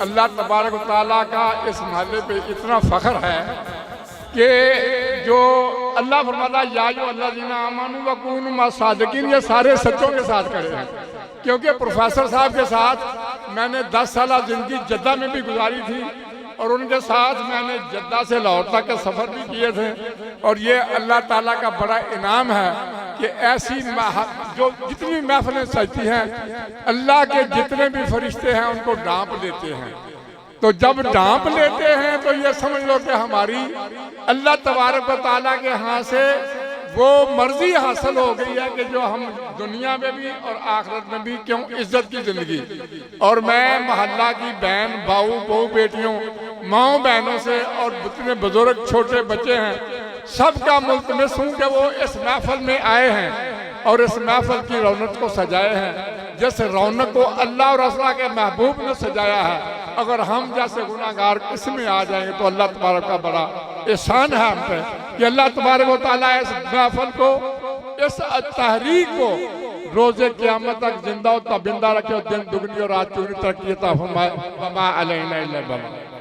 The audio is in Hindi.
अल्लाह तबारक व तआला का इस महल्ले पे इतना फ़ख्र है कि जो अल्लाह फरमाता या जो अल्लाज़ीना आमनू व कूनू मा सादिकीन, ये सारे सच्चों के साथ खड़े हैं। क्योंकि प्रोफेसर साहब के साथ मैंने 10 साल ज़िंदगी जद्दा में भी गुजारी थी और उनके साथ मैंने जद्दा से लाहौर तक के सफ़र भी किए थे। और ये अल्लाह ताला का बड़ा इनाम है कि ऐसी जो जितनी महफिलें सजती हैं, अल्लाह के जितने भी फरिश्ते हैं उनको ढांप लेते हैं। तो जब ढांप लेते हैं तो ये समझ लो कि हमारी अल्लाह तबारक व तआला के यहाँ से वो मर्जी हासिल हो गई है कि जो हम दुनिया में भी और आखिरत में भी क्यों इज्जत की जिंदगी। और मैं मोहल्ला की बहन भाऊ बहू बेटियों माओ बहनों से और जितने बुजुर्ग छोटे बच्चे हैं सबका मुल्तमस हूँ कि वो इस महफिल में आए हैं और इस महफिल की रौनक को सजाए हैं। जिस रौनक को अल्लाह और रसूल के महबूब ने सजाया है, अगर हम जैसे गुनाहगार इसमें आ जाएंगे तो अल्लाह तबारक का बड़ा एहसान है हम पे कि अल्लाह तबारक व तआला इस महफिल को, इस तहरीक को रोज़े क़यामत तक जिंदा और तबिंदा रखे और दिन दुगनी और रात चौगुनी तरक्की अता फरमाए। वमा अलैना इल्ला अल बलाग।